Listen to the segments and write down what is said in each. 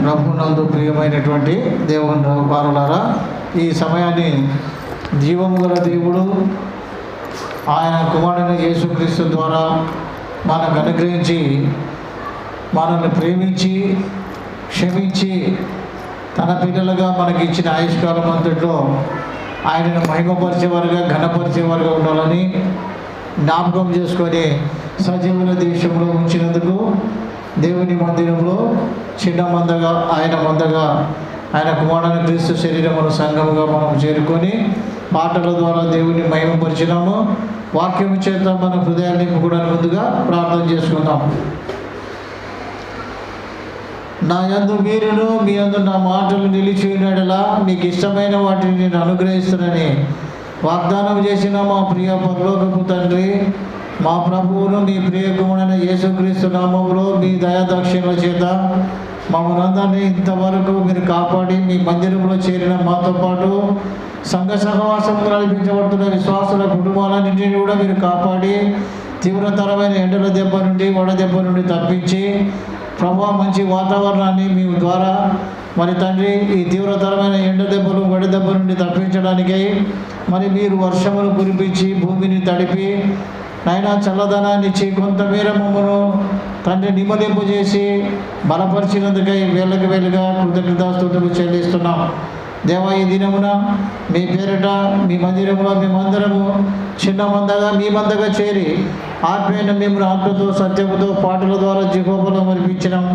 ప్రభునందు ప్రియమైనటువంటి దేవుని వారులారా, ఈ సమయాన్ని జీవము గల దేవుడు ఆయన కుమారుడైన యేసుక్రీస్తు ద్వారా మనకు అనుగ్రహించి మనల్ని ప్రేమించి క్షమించి తన పిల్లలుగా మనకి ఇచ్చిన ఆయుష్కాలం అంతట్లో ఆయనను మహిమపరిచేవారుగా ఘనపరిచేవారుగా ఉండాలని జ్ఞాపకం చేసుకొని సజీవుల దేశంలో ఉంచినందుకు దేవుని మందిరంలో చిన్న మందగా ఆయన కుమారుడైన క్రీస్తు శరీరమును సంఘముగా మనం చేరుకొని పాటల ద్వారా దేవుని మహిమపరిచినాము. వాక్యము చేత మన హృదయాన్ని నింపుకోవడానికి ముందుగా ప్రార్థన చేసుకుందాం. నా యందు మీరును మీ యందు నా మాటలు నిలిచి ఉన్నాడలా మీకు ఇష్టమైన వాటిని నేను అనుగ్రహిస్తున్నానని వాగ్దానం చేసిన మా ప్రియ పరలోకపు తండ్రి, మా ప్రభువును మీ ప్రియ కుమారుడైన యేసుక్రీస్తు నామములో మీ దయాదాక్షిణ్యాల చేత మమ్మల్ని అందరినీ ఇంతవరకు మీరు కాపాడి మీ మందిరంలో చేరిన మాతో పాటు సంఘ సహవాసం నడిపించబడుతున్న విశ్వాసుల కుటుంబాలన్నింటినీ కూడా మీరు కాపాడి తీవ్రతరమైన ఎండల దెబ్బ నుండి వడదెబ్బ నుండి తప్పించి ప్రభావ మంచి వాతావరణాన్ని మీ ద్వారా మరి తండ్రి ఈ తీవ్రతరమైన ఎండ దెబ్బలు వడదెబ్బ నుండి తప్పించడానికై మరి మీరు వర్షమును కురిపించి భూమిని తడిపి నాయన చల్లదనాన్ని ఇచ్చి కొంతమేర మమ్మను తండ్రి నిమలింపు చేసి బలపరిచినందుకై వేళ్ళకి వేలుగా కృతజ్ఞతాస్తుతులు చెల్లిస్తున్నాం. దేవా, ఈ దినమున మీ పేరిట మీ మందిరంలో మేమందరము చిన్న మందగా మీ మందగా చేరి ఆత్మీయ మిమ్మల్ని ఆత్మతో సత్యముతో పాటల ద్వారా జిహోబలో మరిపించినాం.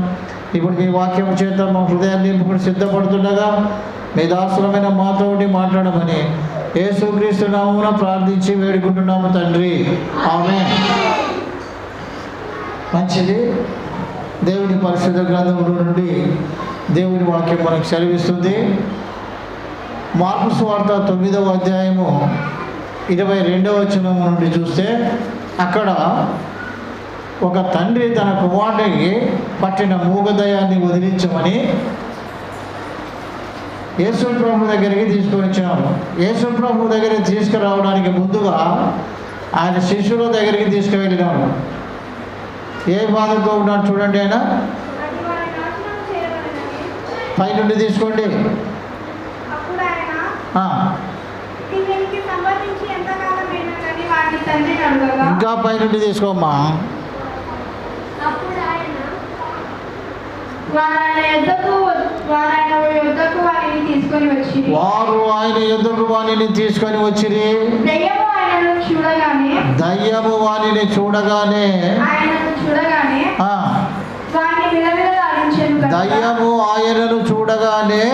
ఇప్పుడు మీ వాక్యం చేత మా హృదయాన్ని నింపుకుని సిద్ధపడుతుండగా మీ దాసులమైన మాతో ఉండి మాట్లాడమని యేసుక్రీస్తు నామమున ప్రార్థించి వేడుకుంటున్నాము తండ్రి, ఆమేన్. మంచిది. దేవుని పరిశుద్ధ గ్రంథముల నుండి దేవుని వాక్యం మనకు సెలవిస్తుంది. మార్కు సువార్త 9వ అధ్యాయము 22వ వచనం నుండి చూస్తే అక్కడ ఒక తండ్రి తన కుమారుడికి పట్టిన మూగదయాన్ని వదిలించమని యేసు ప్రభు దగ్గరికి తీసుకొని వచ్చినారు. యేసు ప్రభు దగ్గరికి తీసుకురావడానికి ముందుగా ఆయన శిష్యుల దగ్గరికి తీసుకువెళ్ళినారు. ఏ బాధతో ఉన్నాడు చూడండి. ఆయన పైనుండి తీసుకోండి. ఇంకా పైనుండి తీసుకోమ్మా. వారు ఆయన యుద్ధకు వారిని తీసుకొని వచ్చిరి. దయ్యము వారిని చూడగానే దయ్యము ఆయనను చూడగానే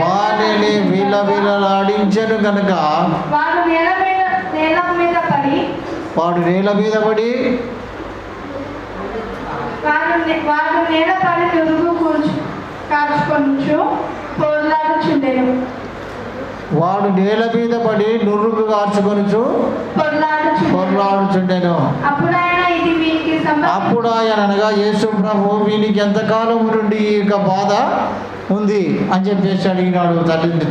వారిని విలవిలలాడించెను కనుక వాడు నేల మీద పడి వాడు నేల మీద పడి నురుగు కార్చుకొనుచు పొర్లాడుచుండెను. అప్పుడు ఆయన అనగా యేసు ప్రభు వీనికి ఎంతకాలం నుండి ఈ యొక్క బాధ ఉంది అని చెప్పేసి అడిగినాడు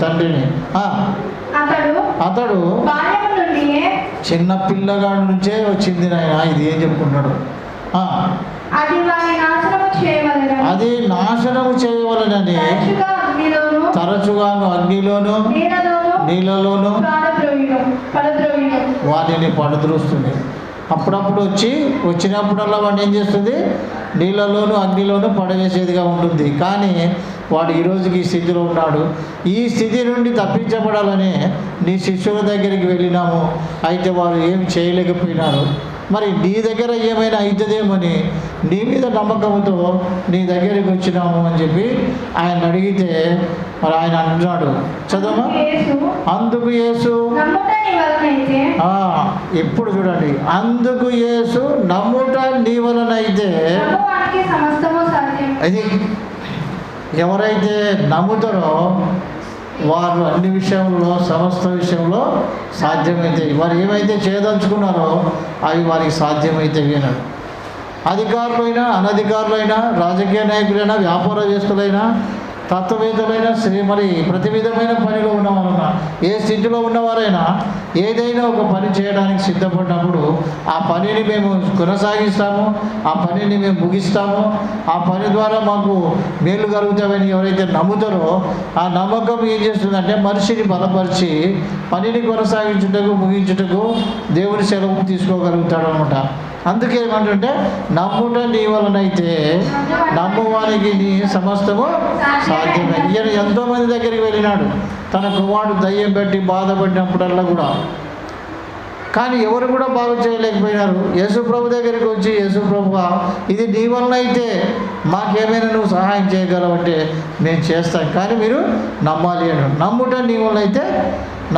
తండ్రిని. అతడు చిన్న పిల్లగాడి నుంచే వచ్చింది నాయన, ఇది ఏం చెప్పుకుంటాడు, అది నాశనము చేయవలనని తరచుగాను అగ్నిలోను నీళ్ళలోను వాటిని పడద్రోస్తుంది. అప్పుడప్పుడు వచ్చినప్పుడల్లా వాడిని ఏం చేస్తుంది, నీళ్ళలోను అగ్నిలోను పడవేసేదిగా ఉంటుంది. కానీ వాడు ఈరోజుకి ఈ స్థితిలో ఉన్నాడు. ఈ స్థితి నుండి తప్పించబడాలని నీ శిష్యుల దగ్గరికి వెళ్ళినాము, అయితే వారు ఏమి చేయలేకపోయినారు. మరి నీ దగ్గర ఏమైనా అవుతుందేమని నీ మీద నమ్మకంతో నీ దగ్గరికి వచ్చినాము అని చెప్పి ఆయన అడిగితే మరి ఆయన అంటున్నాడు, చదవమా. అందుకు యేసు, ఎప్పుడు చూడండి, అందుకు యేసు నమ్ముట నీ వలనైతే, అది ఎవరైతే నమ్ముతారో వారు అన్ని విషయంలో సమస్త విషయంలో సాధ్యమైతే, వారు ఏమైతే చేయదలుచుకున్నారో అవి వారికి సాధ్యమైతే వినడు. అధికారులైనా అనధికారులైనా రాజకీయ నాయకులైనా వ్యాపారవేత్తలైనా తత్వవేత్తలైనా మరి ప్రతి విధమైన పనిలో ఉన్నవారైనా, ఏ స్థితిలో ఉన్నవారైనా ఏదైనా ఒక పని చేయడానికి సిద్ధపడినప్పుడు ఆ పనిని మేము కొనసాగిస్తాము, ఆ పనిని మేము ముగిస్తాము, ఆ పని ద్వారా మాకు మేలు కలుగుతామని ఎవరైతే నమ్ముతారో ఆ నమ్మకం ఏం చేస్తుందంటే మనిషిని బలపరిచి పనిని కొనసాగించుటకు ముగించుటకు దేవుని సెలవు తీసుకోగలుగుతాడు అనమాట. అందుకే ఏమంటుంటే నమ్ముట నీ వలనైతే నమ్మువానికి నీ సమస్తము సాధ్యమే. ఈయన ఎంతోమంది దగ్గరికి వెళ్ళినాడు తన కుమారుడు దయ్యం పెట్టి బాధపడినప్పుడల్లా కూడా, కానీ ఎవరు కూడా బాగు చేయలేకపోయినారు. యేసుప్రభు దగ్గరికి వచ్చి యేసుప్రభువా ఇది నీ వలన అయితే మాకేమైనా నువ్వు సహాయం చేయగలవంటే నేను చేస్తాను, కానీ మీరు నమ్మాలి అని. నమ్ముట నీ వలన అయితే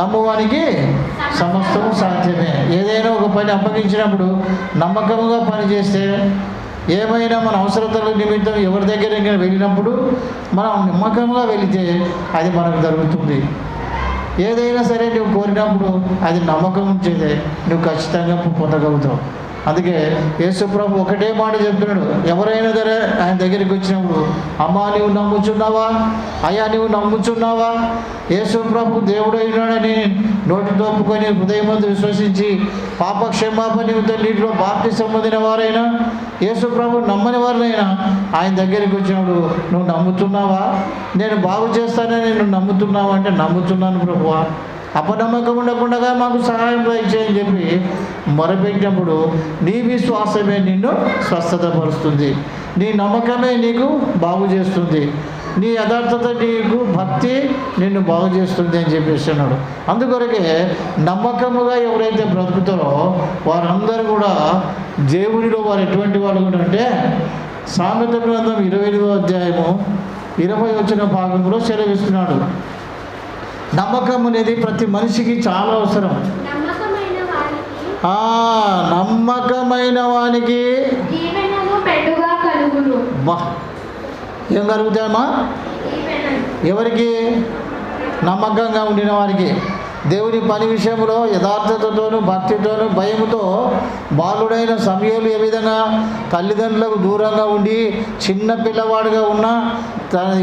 నమ్మువానికి సమస్తము సాధ్యమే. ఏదైనా ఒక పని అప్పగించినప్పుడు నమ్మకంగా పని చేస్తే, ఏమైనా మన అవసరతల నిమిత్తం ఎవరి దగ్గర వెళ్ళినప్పుడు మనం నమ్మకంగా వెళితే అది మనకు జరుగుతుంది. ఏదైనా సరే నువ్వు కోరినప్పుడు అది నమ్మకం ఉంచేదే నువ్వు ఖచ్చితంగా పొందగలుగుతావు. అందుకే యేసుప్రభు ఒకటే మాట చెప్తున్నాడు, ఎవరైనా సరే ఆయన దగ్గరికి వచ్చినప్పుడు అమ్మా నువ్వు నమ్ముచున్నావా, అయ్యా నువ్వు నమ్ముచున్నావా, యేసుప్రభు దేవుడు అయినాడని నోటితో ఒప్పుకొని హృదయమందు విశ్వసించి పాపక్షమాపణ నిమిత్తం నీటిలో బాప్తిసం పొందిన వారైనా, యేసుప్రభు నమ్మని వారినైనా ఆయన దగ్గరికి వచ్చినప్పుడు నువ్వు నమ్ముతున్నావా, నేను బాగు చేస్తానని నువ్వు నమ్ముతున్నావా అంటే నమ్ముతున్నాను ప్రభువా, అపనమ్మకం ఉండకుండా మాకు సహాయం దయచేయని చెప్పి మొరపెట్టినప్పుడు నీ విశ్వాసమే నిన్ను స్వస్థతపరుస్తుంది, నీ నమ్మకమే నీకు బాగు చేస్తుంది, నీ యథార్థత నీకు భక్తి నిన్ను బాగు చేస్తుంది అని చెప్పేసి అన్నాడు. అందుకొరకే నమ్మకముగా ఎవరైతే బ్రతుకుతారో వారందరూ కూడా దేవునిలో వారు ఎటువంటి వాళ్ళు కూడా అంటే సామెత గ్రంథం 28వ అధ్యాయము 20వ భాగంలో సెలవిస్తున్నాడు. నమ్మకం అనేది ప్రతి మనిషికి చాలా అవసరం. నమ్మకమైన వానికి ఏం కలుగుతాయమ్మా? ఎవరికి? నమ్మకంగా ఉండిన వారికి. దేవుని పని విషయంలో యథార్థతతోనూ భక్తితోనూ భయముతో బాలుడైన సమయంలో ఏ విధంగా తల్లిదండ్రులకు దూరంగా ఉండి చిన్న పిల్లవాడుగా ఉన్న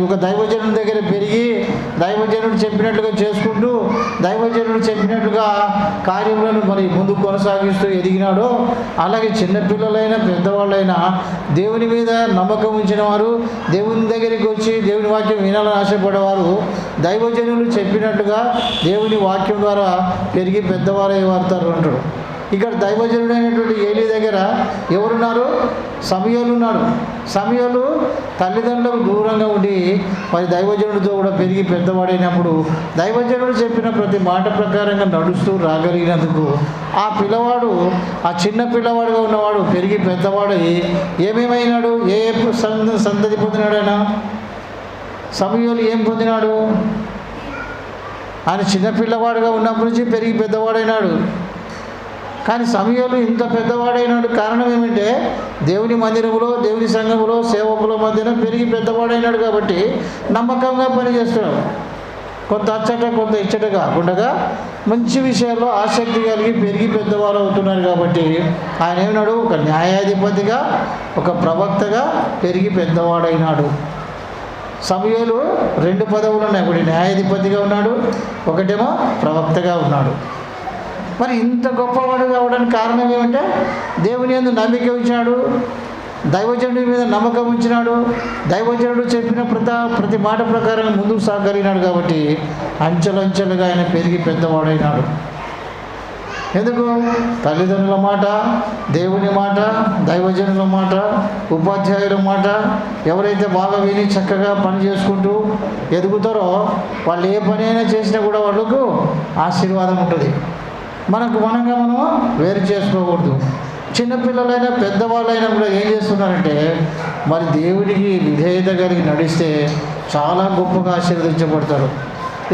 ఒక దైవజనుడి దగ్గర పెరిగి దైవజనుడు చెప్పినట్లుగా చేసుకుంటూ దైవజనుడు చెప్పినట్లుగా కార్యములను మరి ముందుకు కొనసాగిస్తూ ఎదిగినాడో, అలాగే చిన్నపిల్లలైనా పెద్దవాళ్ళైనా దేవుని మీద నమ్మకం ఉంచిన వారు, దేవుని దగ్గరికి వచ్చి దేవుని వాక్యం వినాలని ఆశపడేవారు దైవజనులు చెప్పినట్టుగా దేవుని వాక్యం ద్వారా పెరిగి పెద్దవారు అయ్యేవారు అంటాడు. ఇక్కడ దైవజనుడైనటువంటి ఏలీ దగ్గర ఎవరున్నారు? సమూయేలు ఉన్నాడు. సమూయేలు తల్లిదండ్రులకు దూరంగా ఉండి మరి దైవజనుడితో కూడా పెరిగి పెద్దవాడైనప్పుడు దైవజనుడు చెప్పిన ప్రతి మాట ప్రకారంగా నడుస్తూ రాగలిగినందుకు ఆ పిల్లవాడు, ఆ చిన్న పిల్లవాడుగా ఉన్నవాడు పెరిగి పెద్దవాడై ఏమేమైనాడు? ఏ సంతతి పొందినాడు? ఆయన సమూయేలు ఏం పొందినాడు? ఆయన చిన్నపిల్లవాడుగా ఉన్నప్పటి నుంచి పెరిగి పెద్దవాడైనాడు. కానీ సమూయేలు ఇంత పెద్దవాడైనాడు కారణం ఏమంటే దేవుని మందిరంలో, దేవుని సంఘంలో, సేవకుల మధ్యన పెరిగి పెద్దవాడైనాడు కాబట్టి నమ్మకంగా పనిచేస్తున్నాడు. కొంత అచ్చట కొంత ఇచ్చట కాకుండా మంచి విషయాల్లో ఆసక్తి కలిగి పెరిగి పెద్దవారు అవుతున్నారు కాబట్టి ఆయన ఏమన్నాడు? ఒక న్యాయాధిపతిగా, ఒక ప్రవక్తగా పెరిగి పెద్దవాడైనాడు. సమూయేలు 2 పదవులు ఉన్నాయి. ఒకటి న్యాయాధిపతిగా ఉన్నాడు, ఒకటేమో ప్రవక్తగా ఉన్నాడు. మరి ఇంత గొప్పవాడు కావడానికి కారణం ఏమంటే దేవుని యందు నమ్మిక ఉంచినాడు, దైవజనుడి మీద నమ్మకం ఉంచినాడు, దైవజనుడు చెప్పిన ప్రతి మాట ప్రకారం ముందుకు సాగలిగినాడు కాబట్టి అంచెలంచెలుగా ఆయన పెరిగి పెద్దవాడైనాడు. ఎందుకు? తల్లిదండ్రుల మాట, దేవుని మాట, దైవజనుల మాట, ఉపాధ్యాయుల మాట ఎవరైతే బాగా విని చక్కగా పని చేసుకుంటూ ఎదుగుతారో వాళ్ళు ఏ పని అయినా చేసినా కూడా వాళ్ళకు ఆశీర్వాదం ఉంటుంది. మనము వేరు చేసుకోకూడదు. చిన్నపిల్లలైనా పెద్దవాళ్ళైనా కూడా ఏం చేస్తున్నారంటే మరి దేవుడికి విధేయత కలిగి నడిస్తే చాలా గొప్పగా ఆశీర్వదించబడతారు.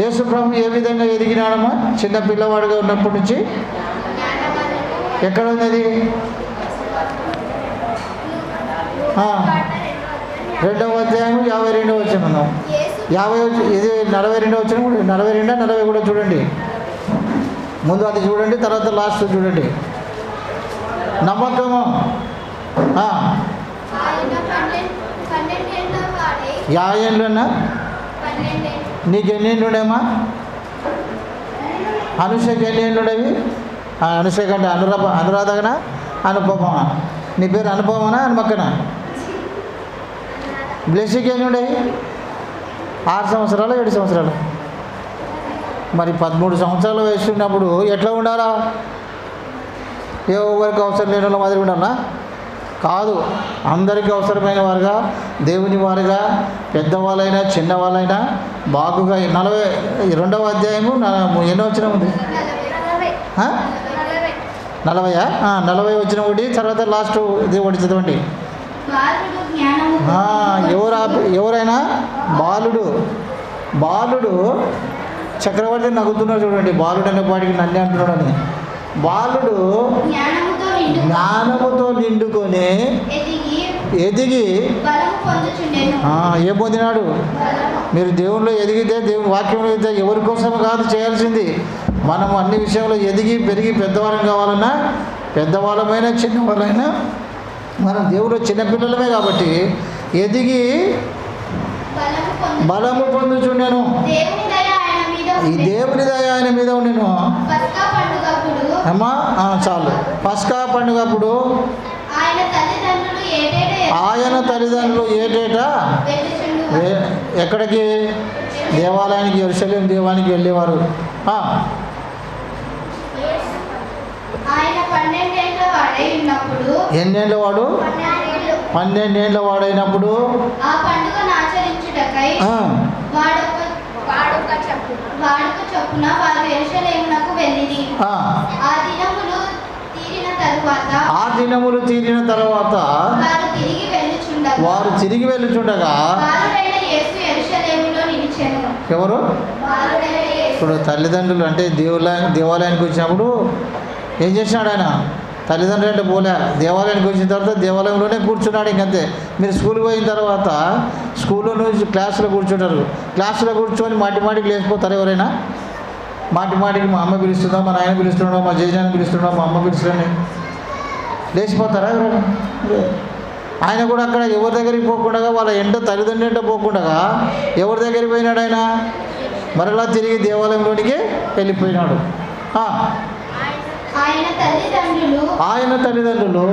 యేసు ప్రభు ఏ విధంగా ఎదిగినాడమ్మా? చిన్న పిల్లవాడుగా ఉన్నప్పటి నుంచి. ఎక్కడ ఉన్నది? 2వ అధ్యాయం 52వ వచనం. 50 ఇది 42వ వచనం, 42 40 కూడా చూడండి. ముందు అది చూడండి, తర్వాత లాస్ట్ చూడండి. నమ్మకము యాయేళ్ళన్నా నీకు ఎన్ని ఏళ్ళు ఉండేమ్మా? అనుషకి ఎన్ని ఏళ్ళు ఉండేవి? అనుష కంటే అనురాధనా అనుపమా? నీ పేరు అనుపమనా అనుమక్కనా? బ్లెస్సీకి ఎన్ని ఉండేవి? 6 సంవత్సరాలు 7 సంవత్సరాలు? మరి 13 సంవత్సరాల వయసు ఉన్నప్పుడు ఎట్లా ఉండాలా? ఎవరికి అవసరం లేని వాళ్ళ మాదిరి ఉండాలా? కాదు, అందరికీ అవసరమైన వారుగా, దేవుని వారుగా, పెద్దవాళ్ళైనా చిన్నవాళ్ళైనా బాగుగా 42వ అధ్యాయము ఎన్నో వచ్చిన ఉంది? 40 వచ్చిన ఒకటి, తర్వాత లాస్ట్ ఇది ఒకటి చదవండి. ఎవరైనా బాలుడు చక్రవర్తి నవ్వుతున్నాడు చూడండి. బాలుడు అనే పాటికి నన్ను అంటున్నాడు అని. బాలుడు జ్ఞానముతో నిండుకొని ఎదిగి ఏం పొందినాడు? మీరు దేవునిలో ఎదిగితే, దేవుని వాక్యంలో ఎదిగితే ఎవరి కోసం కాదు చేయాల్సింది. మనం అన్ని విషయంలో ఎదిగి పెరిగి పెద్దవాళ్ళం కావాలన్నా, పెద్దవాళ్ళమైనా చిన్నవాళ్ళైనా మనం దేవుడు చిన్నపిల్లలమే కాబట్టి ఎదిగి బలము పొందుచుండెను. ఈ దేవుని దయ ఆయన మీద ఉండెను. అమ్మా చాలు. పస్కా పండుగప్పుడు ఆయన తల్లిదండ్రులు ఏటేటా ఎక్కడికి? దేవాలయానికి, యెరూషలేము దేవాలయానికి వెళ్ళేవారు. ఎన్నేళ్ళ వాడు? 12 ఏళ్ళ వాడైనప్పుడు ఆ దినములు తీరిన తర్వాత వారు తిరిగి వెళ్ళుచుండగా ఎవరు? ఇప్పుడు తల్లిదండ్రులు అంటే దేవాలయానికి వచ్చినప్పుడు ఏం చేసినాడు ఆయన? తల్లిదండ్రులు అంటే పోలే, దేవాలయానికి వచ్చిన తర్వాత దేవాలయంలోనే కూర్చున్నాడు. ఇంకంతే. మీరు స్కూల్కి పోయిన తర్వాత స్కూల్లో నుంచి క్లాసులో కూర్చుంటారు. క్లాసులో కూర్చొని మాటికి లేచిపోతారు ఎవరైనా? మాటికి మా అమ్మ పిలుస్తుందా, మా నాయన పిలుస్తున్నాడో, మా జేజాన్ని పిలుస్తున్నాడో, మా అమ్మ పిలుస్తుందని లేచిపోతారా ఎవరైనా? ఆయన కూడా అక్కడ ఎవరి దగ్గరికి పోకుండా, వాళ్ళ తల్లిదండ్రులు ఎంట పోకుండా ఎవరి దగ్గరికి పోయినాడు ఆయన? మరలా తిరిగి దేవాలయంలోనికి వెళ్ళిపోయినాడు. ఆయన తల్లిదండ్రులు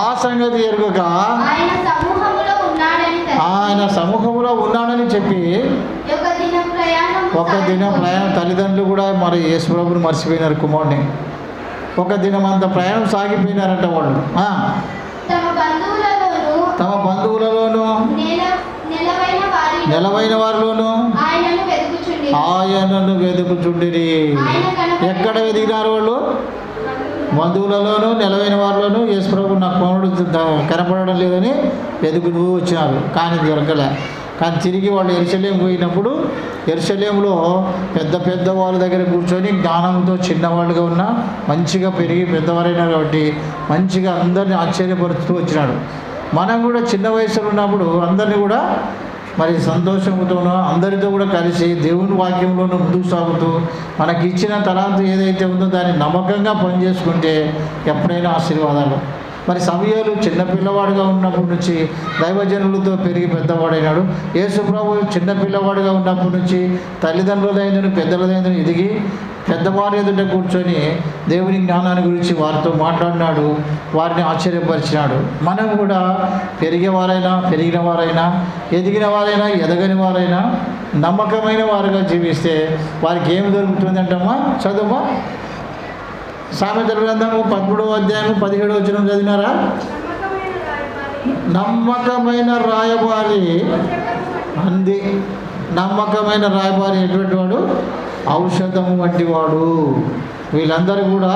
ఆ సంగతి ఎరుగక ఆయన సమూహంలో ఉన్నాడని చెప్పి ఒక దినం ప్రయాణం. తల్లిదండ్రులు కూడా మరి యేసుప్రభుని మర్చిపోయినారు, కుమారుని. ఒక దినం అంత ప్రయాణం సాగిపోయినారంట వాళ్ళు. తమ బంధువులలోనూ నెలవైన వారిలోనూ ఆయనను వెతుకుచుండిరి. ఎక్కడ వెతికినారు వాళ్ళు? బంధువులలోనూ నెలవైన వారిలోనూ. యేసుప్రభు నా కుమారుడు కనపడడం లేదని వెతుకుతూ వచ్చినారు, కానీ దొరకలే. కానీ తిరిగి వాళ్ళు యెరూషలేము పోయినప్పుడు యెరూషలేములో పెద్ద వాళ్ళ దగ్గర కూర్చొని జ్ఞానంతో చిన్నవాళ్ళుగా ఉన్న మంచిగా పెరిగి పెద్దవారైనారు కాబట్టి మంచిగా అందరినీ ఆశ్చర్యపరుస్తూ వచ్చినాడు. మనం కూడా చిన్న వయసులో ఉన్నప్పుడు అందరినీ కూడా మరి సంతోషంతోనూ అందరితో కూడా కలిసి దేవుని వాక్యంలోనూ ముందుకు సాగుతూ మనకి ఇచ్చిన తలాంతు ఏదైతే ఉందో దాన్ని నమ్మకంగా పనిచేసుకుంటే ఎప్పుడైనా ఆశీర్వాదాలు. మరి సమయాలు చిన్నపిల్లవాడుగా ఉన్నప్పటి నుంచి దైవజనులతో పెరిగి పెద్దవాడైనాడు. యేసుప్రభు చిన్నపిల్లవాడుగా ఉన్నప్పటి నుంచి తల్లిదండ్రులైందని పెద్దలైందని ఎదిగి పెద్దవారి ఎదుట కూర్చొని దేవుని జ్ఞానాన్ని గురించి వారితో మాట్లాడినాడు, వారిని ఆశ్చర్యపరిచినాడు. మనం కూడా పెరిగిన వారైనా ఎదిగిన వారైనా ఎదగని వారైనా నమ్మకమైన వారుగా జీవిస్తే వారికి ఏమి దొరుకుతుంది అంటమ్మా? చదువు. సామెతల గ్రంథము 13వ అధ్యాయము 17వ వచనం చదివినారా? నమ్మకమైన రాయబారి అంది. నమ్మకమైన రాయబారి ఎటువంటి వాడు? ఔషధము వంటి వాడు. వీళ్ళందరూ కూడా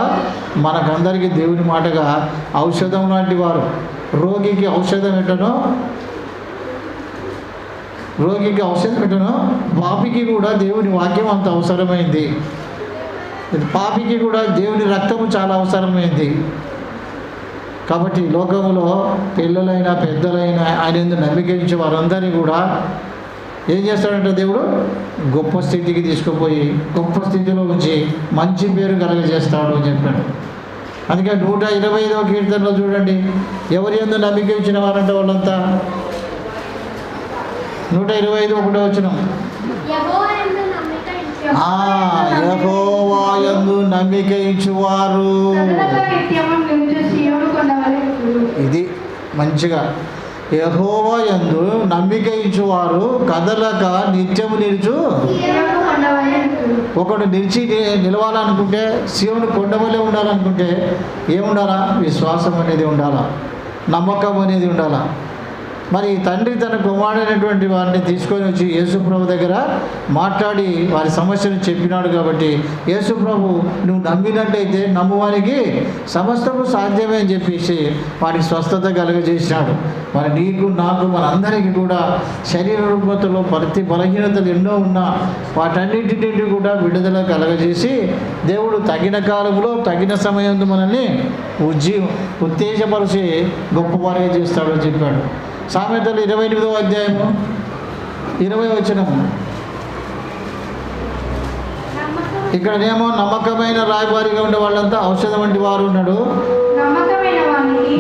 మనకందరికీ దేవుని మాటగా ఔషధం లాంటి వారు. రోగికి ఔషధం ఎట్టనో పాపికి కూడా దేవుని వాక్యం అంత అవసరమైంది. పాపికి కూడా దేవుని రక్తము చాలా అవసరమైంది. కాబట్టి లోకంలో పిల్లలైనా పెద్దలైనా ఆయన ఎందుకు నమ్మికించే వారందరినీ కూడా ఏం చేస్తాడంటే దేవుడు గొప్ప స్థితికి తీసుకుపోయి గొప్ప స్థితిలో ఉంచి మంచి పేరు కలగజేస్తాడు అని చెప్పాడు. అందుకే 125వ కీర్తనలో చూడండి, ఎవరి యందు నమ్మిక ఇచ్చిన వారంటే వాళ్ళంతా 125 1వ వచనం. యెహోవా యందు నమ్మిక ఉంచువారు. ఇది మంచిగా, యెహోవా యందు నమ్మిక ఉంచువారు కదలక నిత్యము నిలుచు. ఒకడు నిలవాలనుకుంటే, సీయోను కొండవలే ఉండాలనుకుంటే ఏముండాలా? విశ్వాసం అనేది ఉండాలా, నమ్మకం అనేది ఉండాలా. మరి తండ్రి తన కుమారుడైనటువంటి వారిని తీసుకొని వచ్చి యేసుప్రభు దగ్గర మాట్లాడి వారి సమస్యను చెప్పినాడు. కాబట్టి యేసుప్రభు నువ్వు నమ్మినట్టయితే నమ్మువానికి సమస్తము సాధ్యమే అని చెప్పేసి వారికి స్వస్థత కలుగజేసినాడు. మరి నీకు నాకు మనందరికీ కూడా శరీర రుగ్మతలో ప్రతి బలహీనతలు ఎన్నో ఉన్నా వాటన్నిటి నుండి కూడా విడుదల కలగజేసి దేవుడు తగిన కాలంలో తగిన సమయంలో మనల్ని ఉత్తేజపరిచి గొప్పవారిగా చేస్తాడు అని చెప్పాడు. సామెతలు 28వ అధ్యాయము 20వ వచనము. ఇక్కడనేమో నమ్మకమైన రాయబారిగా ఉండే వాళ్ళంతా ఔషధం వంటి వారు ఉన్నాడు.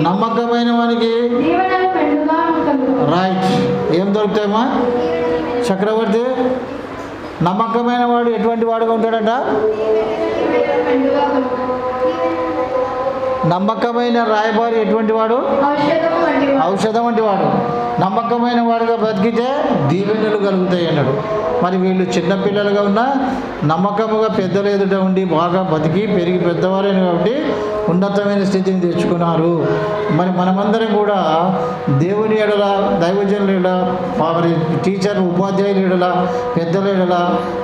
నమ్మకమైన వానికి రైట్ ఏం దొరుకుతాయమ్మా? చక్రవర్తి నమ్మకమైన వాడు ఎటువంటి వాడుగా ఉంటాడట? నమ్మకమైన రాయబారి ఎటువంటి వాడు? ఔషధం వంటి వాడు. నమ్మకమైన వాడుగా బ్రతికితే దీవెనలు కలుగుతాయి అన్నాడు. మరి వీళ్ళు చిన్నపిల్లలుగా ఉన్న నమ్మకముగా పెద్దల ఎదుట ఉండి బాగా బతికి పెరిగి పెద్దవారైన కాబట్టి ఉన్నతమైన స్థితిని తెచ్చుకున్నారు. మరి మనమందరం కూడా దేవుని ఎడల, దైవజనుల ఎడల, మరి టీచర్ ఉపాధ్యాయుల ఎడల, పెద్దల ఎడల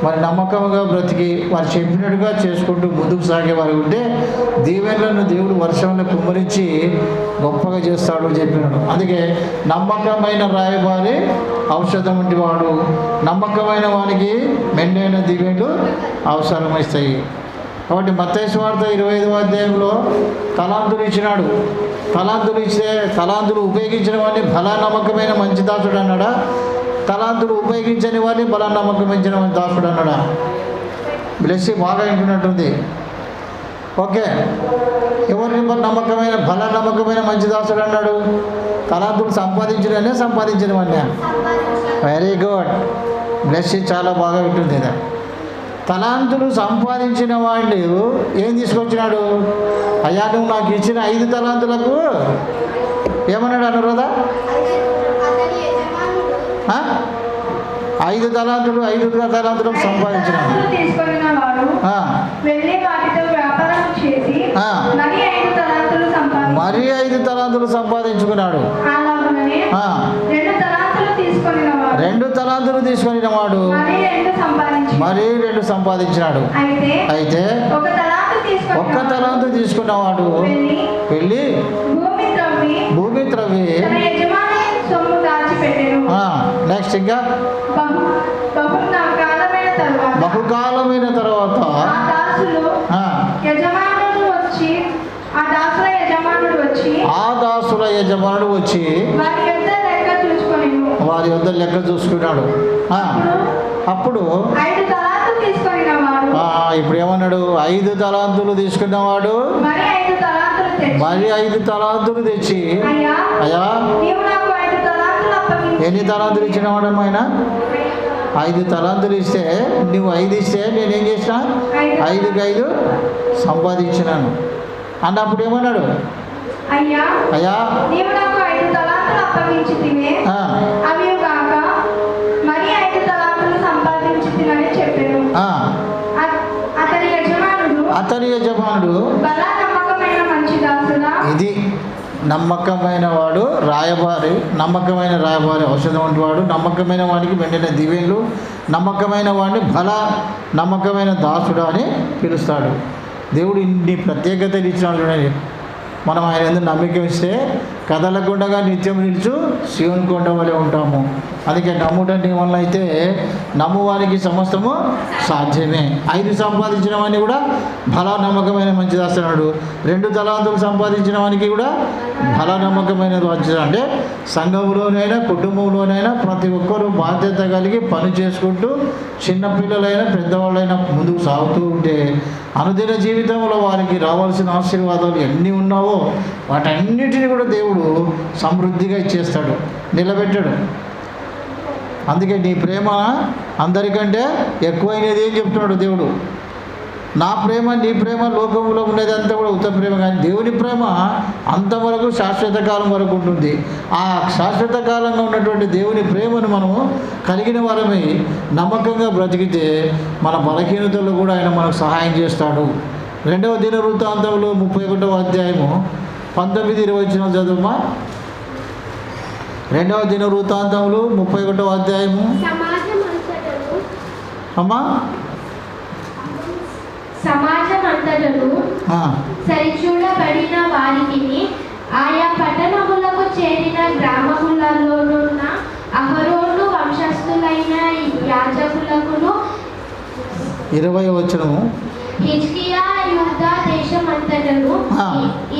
మరి నమ్మకంగా బ్రతికి వారు చెప్పినట్టుగా చేసుకుంటూ ముందుకు సాగేవారు ఉంటే దీవెనలను దేవుడు వర్షంలో కుమ్మరించి గొప్పగా చేస్తాడు అని చెప్పినాడు. అందుకే నమ్మకమైన రాయబారి ఔషధం వంటి వాడు, నమ్మకమైన వానికి మెండైన దీవెనలు అవసరమవుతాయి. కాబట్టి మత్తయి సువార్త 25వ అధ్యాయంలో తలాంతులు ఇచ్చినాడు. తలాంతులు ఇస్తే తలాంతులు ఉపయోగించిన వాడిని బలా నమ్మకమైన మంచి దాసుడు అన్నాడా? తలాంతులు ఉపయోగించని వాడిని బలా నమ్మకమైన మంచి దాసుడు అన్నాడా? బ్లెస్సి బాగా వింటున్నట్టుంది. ఓకే, ఎవరిని నమ్మకమైన బలా నమ్మకమైన మంచి దాసుడు అన్నాడు? తలాంతులు సంపాదించిన వాడిని. వెరీ గుడ్, బ్లెస్సి చాలా బాగా వింటుంది ఇది. తలాంతులు సంపాదించిన వాళ్ళు ఏం తీసుకొచ్చినాడు? అయ్యా నువ్వు నాకు ఇచ్చిన 5 తలాంతులకు ఏమన్నాడు అనురాధా? 5 తలాంతులకు సంపాదించినాడు. మరి 5 తలాంతులు సంపాదించుకున్నాడు. 2 తలాంతులు తీసుకొని వాడు మరి 2 సంపాదించినాడు. అయితే 1 తలాంతు తీసుకున్నవాడు వెళ్ళి భూమి త్రవ్వి నెక్స్ట్ ఇంకా బహుకాలమైన తర్వాత ఆ దాసుల యజమానుడు వచ్చి వారి వద్ద లెక్క చూసుకున్నాడు. అప్పుడు ఇప్పుడు ఏమన్నాడు? 5 తలాంతులు తీసుకున్నవాడు మరి 5 తలాంతులు తెచ్చి, అయ్యా ఎన్ని తలాంతులు ఇచ్చినవాడమ్మా ఆయన? 5 తలాంతులు ఇస్తే నువ్వు 5 ఇస్తే నేనేం చేసిన? 5కి 5 సంపాదించినాను అన్నప్పుడు ఏమన్నాడు? అయ్యా అతని యజమానుడు ఇది నమ్మకమైన వాడు రాయబారి, నమ్మకమైన రాయబారి ఔషధం వంటి వాడు, నమ్మకమైన వాడికి వెంటనే దీవెనలు, నమ్మకమైన వాడిని నమ్మకమైన దాసుడు అని పిలుస్తాడు. దేవుడు ఇన్ని ప్రత్యేకతలు ఇచ్చినాడు. చూడండి, మనం ఆయన ఎందుకు నమ్మిక ఇస్తే కదలకుండగా నిత్యం నిలుచు శివుని కొండ వలె ఉంటాము. అందుకే నమ్ముటండి వల్ల అయితే నమ్మువానికి సమస్తము సాధ్యమే. 5 సంపాదించిన వాడిని కూడా బలా నమ్మకమైన మంచి దాస్తున్నాడు. 2 తలాంతులు సంపాదించిన వానికి కూడా బలా నమ్మకమైన మంచిది. అంటే సంఘంలోనైనా కుటుంబంలోనైనా ప్రతి ఒక్కరూ బాధ్యత కలిగి పని చేసుకుంటూ చిన్నపిల్లలైనా పెద్దవాళ్ళైనా ముందుకు సాగుతూ ఉంటే అనుదిన జీవితంలో వారికి రావాల్సిన ఆశీర్వాదాలు ఎన్ని ఉన్నావో వాటన్నిటిని కూడా దేవుడు సమృద్ధిగా ఇచ్చేస్తాడు, నిలబెట్టాడు. అందుకే నీ ప్రేమ అందరికంటే ఎక్కువైనది అని చెప్తున్నాడు దేవుడు. నా ప్రేమ నీ ప్రేమ లోకంలో ఉండేది అంతా కూడా ఉత్త ప్రేమ, కానీ దేవుని ప్రేమ అంతవరకు శాశ్వత కాలం వరకు ఉంటుంది. ఆ శాశ్వత కాలంగా ఉన్నటువంటి దేవుని ప్రేమను మనము కలిగిన వారమై నమ్మకంగా బ్రతికితే మన బలహీనతల్లో కూడా ఆయన మనకు సహాయం చేస్తాడు. 2వ దినవృత్తాంతములు 31వ అధ్యాయము 19-20 చదువుమా. 2వ దినవృత్తాంతములు 31వ అధ్యాయము. అమ్మా సమాజమంతటను సరిచూడబడిన వారికి ఆయా పట్టణములకు చేరిన గ్రామములలోనున్న అహరోను వంశస్థులైన యాజకులకును 20వ వచనము. హిజ్కియా యూదా దేశమంతటను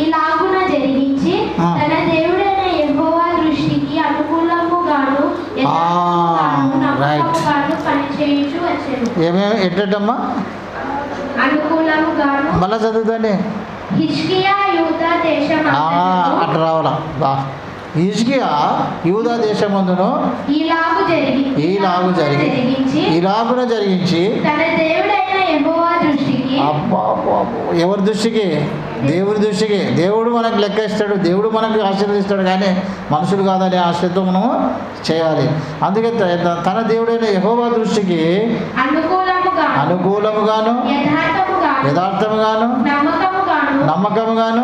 ఇలాగున జరిగించి తన దేవుడైన యెహోవా దృష్టికి అనుకూలముగాను నమ్మకముగాను పనిచేయుచు వచ్చెను. ఎట్టమ్మా అనుకూలముగాను మళ్ళా చదువుతాండి. హిజ్కియా యూదా దేశమంతటను అట్లా రావాలా. హిజ్కియా యూదా దేశమందును ఇలాగున జరిగించి తన దేవుడైన యెహోవా దృష్టికి, ఎవరి దృష్టికి? దేవుడి దృష్టికి. దేవుడు మనకు లెక్క ఇస్తాడు, దేవుడు మనకు ఆశీర్వదిస్తాడు, కానీ మనుషులు కాదని ఆశతో మనము చేయాలి. అందుకే తన దేవుడైన యెహోవా దృష్టికి అనుకూలముగాను యథార్థముగాను నమ్మకముగాను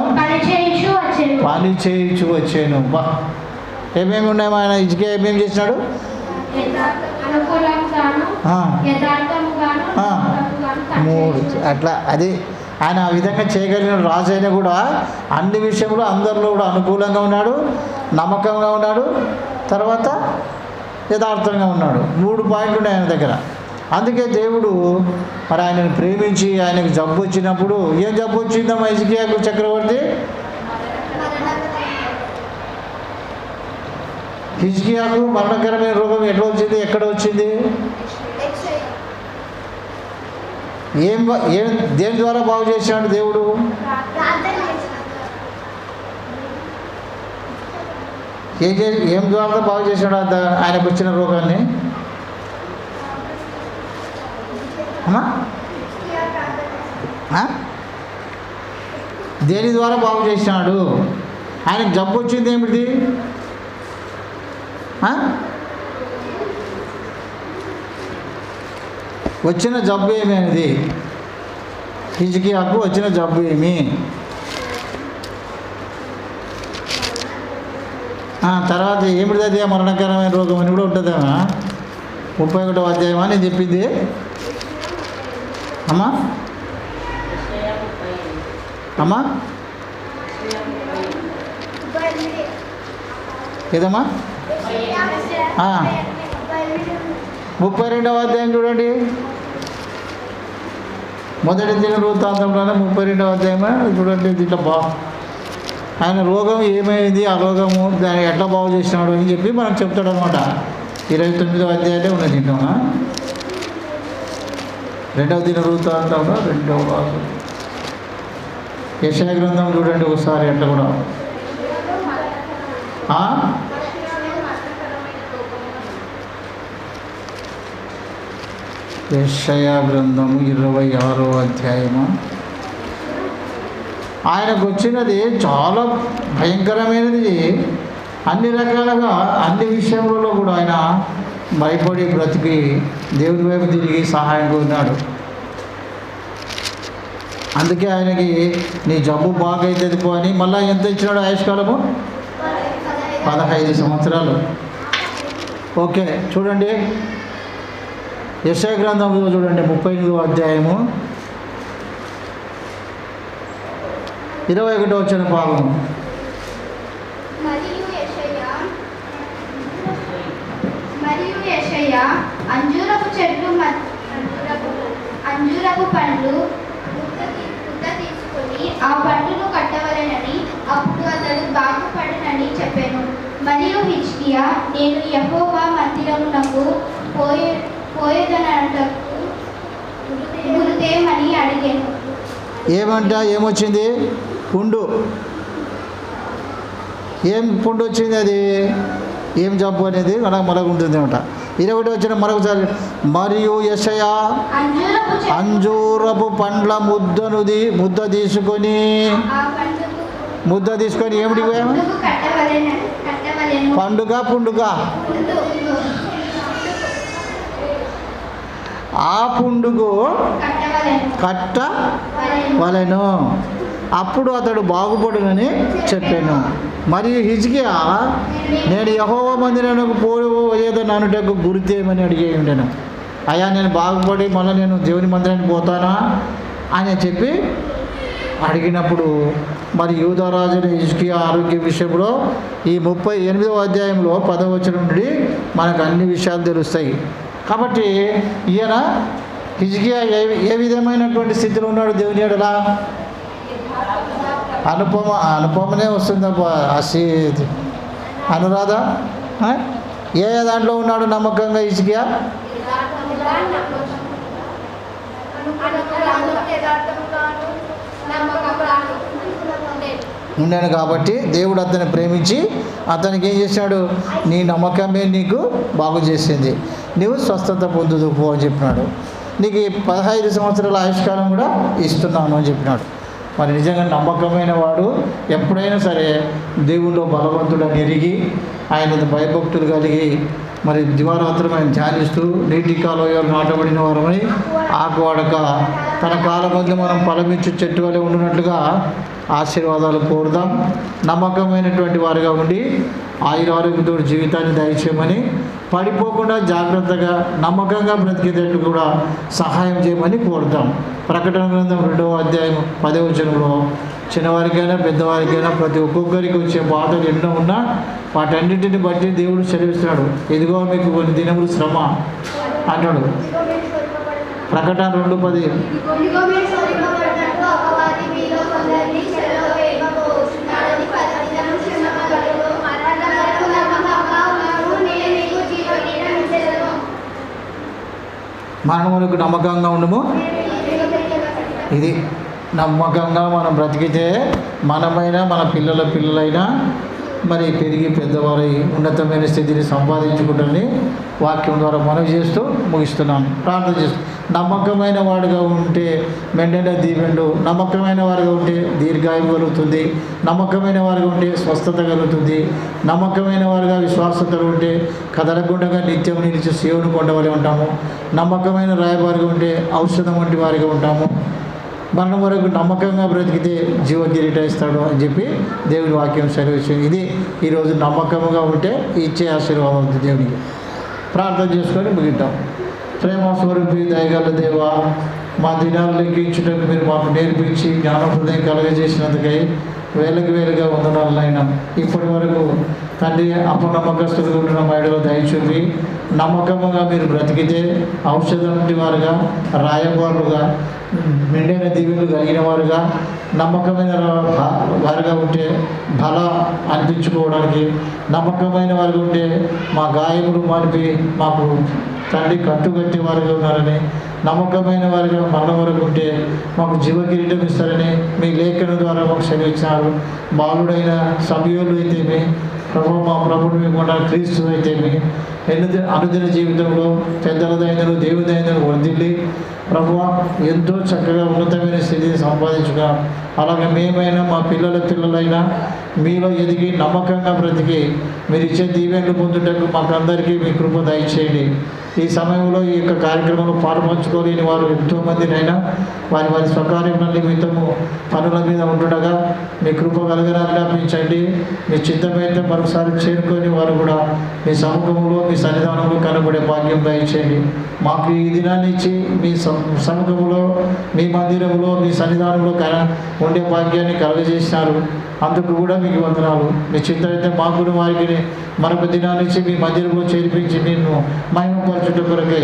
పని చేయించు వచ్చాను. ఏమేమి ఉన్నాయి ఆయన హిజ్కియా ఏమేమి చేసినాడు? మూడు అట్లా. అది ఆయన ఆ విధంగా చేయగలిగిన రాజు అయినా కూడా అన్ని విషయంలో అందరిలో కూడా అనుకూలంగా ఉన్నాడు, నమ్మకంగా ఉన్నాడు, తర్వాత యథార్థంగా ఉన్నాడు. 3 పాయింట్లు ఉన్నాయి ఆయన దగ్గర. అందుకే దేవుడు మరి ఆయనను ప్రేమించి ఆయనకు జబ్బు వచ్చినప్పుడు, ఏం జబ్బు వచ్చిందమ్మా హిజ్కియాకు చక్రవర్తి? హిజ్కియాకు మరణకరమైన రోగం ఎట్లా వచ్చింది, ఎక్కడ వచ్చింది, దేని ద్వారా బాగు చేశాడు దేవుడు? ఏం ద్వారా బాగు చేశాడు ఆయనకు వచ్చిన రోగాన్ని? అమ్మా దేని ద్వారా బాగు చేసినాడు? ఆయనకు జబ్బు వచ్చింది ఏమిటి? వచ్చిన జబ్బు ఏమి అనేది? హిజ్కియాకు వచ్చిన జబ్బు ఏమి? తర్వాత ఏమిటి? అది మరణకరమైన రోగం అని కూడా ఉంటుందేమా? 31వ అధ్యాయమా నేను చెప్పింది అమ్మా? అమ్మా ఏదమ్మా? 32వ అధ్యాయం చూడండి. మొదటి దినవృత్తాంతంలోనే 32వ అధ్యాయమే చూడండి. దీంట్లో ఆయన రోగం ఏమైంది, ఆ రోగము దాన్ని ఎట్లా బాగు చేసినాడు అని చెప్పి మనకు చెప్తాడు అనమాట. 29వ అధ్యాయంలో ఉన్నది దీంట్లో. 2వ దినవృత్తాంతంలో 2వ భాగం. యెషయా గ్రంథం చూడండి ఒకసారి ఎట్లా కూడా. యెషయా గ్రంథము 26వ అధ్యాయము. ఆయనకు వచ్చినది చాలా భయంకరమైనది. అన్ని రకాలుగా అన్ని విషయంలో కూడా ఆయన భయపడి బ్రతికి దేవుడి వైపు తిరిగి సహాయం కోరినాడు. అందుకే ఆయనకి నీ జబ్బు బాగా అవుతుంది పో అని మళ్ళీ ఎంత ఇచ్చినాడు ఆయుష్కాలము? 15 సంవత్సరాలు. ఓకే చూడండి యెషయా గ్రంథంలో చూడండి 38వ అధ్యాయము 21వ వచ్చిన భాగం. మరియు యెషయా అంజూరపు చెట్లు అంజూరపు పండ్లు తీసుకొని ఆ పండును కట్టవలెనని అప్పుడు అతడు బాగుపడునని చెప్పాను. మరియు హిజ్కియా నేను యెహోవా మందిరమునకు పోయేదనటకు గురుదేమని అడిగాను. ఏమొచ్చింది? పుండు. ఏం పుండు వచ్చింది? అది ఏం జబ్బు అనేది మనకు ఉంటుంది అనమాట. 21 వచ్చిన మరొకసారి, మరియు యెషయా అంజూరపు పండ్ల ముద్ద తీసుకొని ఏమిటి పండుగ ఆ పుండుగు కట్టవలెను, అప్పుడు అతడు బాగుపడునని చెప్పాను. మరియు హిజ్కియా, నేను యెహోవా మందిరానికి పోయేదని అనుటకు గుర్తేమని అడిగి ఉండెను. అయ్యా, నేను బాగుపడి మళ్ళీ నేను దేవుని మందిరానికి పోతానా అని చెప్పి అడిగినప్పుడు, మరి యూదారాజుని హిజ్కియా ఆరోగ్య విషయంలో ఈ 38వ అధ్యాయంలో 10వ వచనం నుండి మనకు అన్ని విషయాలు తెలుస్తాయి. కాబట్టి ఈయన హిజ్కియా ఏ విధమైనటువంటి స్థితిలో ఉన్నాడు దేవుని ఎడల? అనుపమనే వస్తుందబ్బా అనురాధ. ఏ దాంట్లో ఉన్నాడు నమ్మకంగా హిజ్కియా? ఉన్నాను. కాబట్టి దేవుడు అతన్ని ప్రేమించి అతనికి ఏం చేసినాడు? నీ నమ్మకమే నీకు బాగు చేసింది, నీవు స్వస్థత పొందుదు పో అని చెప్పినాడు. నీకు 15 సంవత్సరాల ఆయుష్కాలం కూడా ఇస్తున్నాను అని చెప్పినాడు. మరి నిజంగా నమ్మకమైన వాడు ఎప్పుడైనా సరే దేవుల్లో బలవంతుడని ఎరిగి ఆయన భయభక్తులు కలిగి మరి దివారాత్రం ఆయన ధ్యానిస్తూ నీటి కాలువలో నాటబడిన వారమై ఆకువాడక తన కాలమందు మనం ఫలమిచ్చు చెట్టు వలె ఉండినట్లుగా ఆశీర్వాదాలు కోరుదాం. నమ్మకమైనటువంటి వారిగా ఉండి ఆయురారోగ్యంతో జీవితాన్ని దయచేయమని, పడిపోకుండా జాగ్రత్తగా నమ్మకంగా బ్రతికేటట్టు కూడా సహాయం చేయమని కోరుతాం. ప్రకటన గ్రంథం 2వ అధ్యాయం 10వ వచనంలో చిన్నవారికైనా పెద్దవారికైనా ప్రతి ఒక్కొక్కరికి వచ్చే బాధలు ఎన్నో ఉన్నా వాటన్నిటిని బట్టి దేవుడు సెలవిస్తున్నాడు. ఇదిగో మీకు కొన్ని దినములు శ్రమ అంటాడు. ప్రకటన 2:10. మనములకు నమ్మకంగా ఉండము. ఇది నమ్మకంగా మనం బ్రతికితే మనమైనా మన పిల్లలైనా మరి పెరిగి పెద్దవారై ఉన్నతమైన స్థితిని సంపాదించుకుంటారని వాక్యం ద్వారా మనవి చేస్తూ ముగిస్తున్నాను. ప్రార్థన చేస్తూ, నమ్మకమైన వాడిగా ఉంటే మెండైన దీవెండు, నమ్మకమైన వారిగా ఉంటే దీర్ఘాయువు కలుగుతుంది, నమ్మకమైన వారిగా ఉంటే స్వస్థత కలుగుతుంది, నమ్మకమైన వారిగా విశ్వాసతలు ఉంటే కదలకుండా నిత్యం నిలిచి సేవను కొండవలే ఉంటాము, నమ్మకమైన రాయవారిగా ఉంటే ఔషధం వంటి వారిగా ఉంటాము, మరణం వరకు నమ్మకంగా బ్రతికితే జీవకిరీట ఇస్తాడు అని చెప్పి దేవుని వాక్యం సెలవిస్తుంది. ఇది ఈరోజు నమ్మకంగా ఉంటే ఇచ్చే ఆశీర్వాదం ఉంది దేవునికి. ప్రార్థన చేసుకొని ముగిద్దాం. ప్రేమ స్వరూపి దయగల దేవా, మా దినాలు లెక్కించుటకు మీరు మాకు నేర్పించి జ్ఞానోదయం కలగజేసినందుకై వేలుగా వందనాలైనా. ఇప్పటి వరకు తండ్రి అపనమ్మకస్తులుగా ఉంటున్న మైడలో దయచూపి నమ్మకంగా మీరు బ్రతికితే ఔషధం వంటి వారుగా, రాయబారులుగా, మెండైన దీవెనలు కలిగిన వారుగా, నమ్మకమైన వారుగా ఉంటే బల అనిపించుకోవడానికి, నమ్మకమైన వారుగా ఉంటే మా గాయములు మానిపి మాకు తండ్రి కట్టుకట్టి వారుగా ఉన్నారని, నమ్మకమైన వారిగా మరణం వరకు ఉంటే మాకు జీవకిరీటం ఇస్తారని మీ లేఖనం ద్వారా మాకు సెలవిచ్చినారు. బాలుడైన సమయంలో అయితేమి, మా ప్రభుడు మీకుండా క్రీస్తు అయితేమి అనుదిన జీవితంలో పెద్దలదైనను దేవుదైనను వర్ధిల్లి ప్రభువా ఎంతో చక్కగా ఉన్నతమైన స్థితిని సంపాదించుగా, అలాగే మేమైనా మా పిల్లలైనా మీలో ఎదిగి నమ్మకంగా బ్రతికి మీరు ఇచ్చే దీవెనలు పొందుటకు మాకందరికీ మీ కృప దయచేయండి. ఈ సమయంలో ఈ యొక్క కార్యక్రమంలో పాల్పంచుకోలేని వారు ఎంతోమందినైనా వారి స్వకార్యముల నిమిత్తము పనుల మీద ఉంటుండగా మీ కృప కలగనాజ్ఞాపించండి. మీ చిత్తమైతే మరోసారి చేరుకొని వారు కూడా మీ సముఖంలో మీ సన్నిధానంలో కనబడే భాగ్యం దయచేయండి. మాకు ఈ దినాన్ని ఇచ్చి మీ సముఖంలో మీ మందిరంలో మీ సన్నిధానంలో ఉండే భాగ్యాన్ని కలగజేసినారు. అందుకు కూడా మీకు వందనాలు. మీ చిత్తమైతే మాకు వారికి మరొక దినాన్ని ఇచ్చి మీ మందిరంలో చేర్పించి నిన్ను మహిమపరచుట కొరకై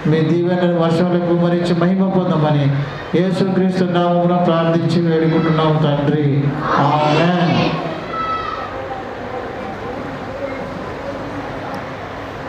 మీ దీవెనలను వర్షంలో కుమ్మరించి మహిమ పొందమని యేసుక్రీస్తు నామమున ప్రార్థించి వేడుకుంటున్నాం తండ్రి. ఆమేన్.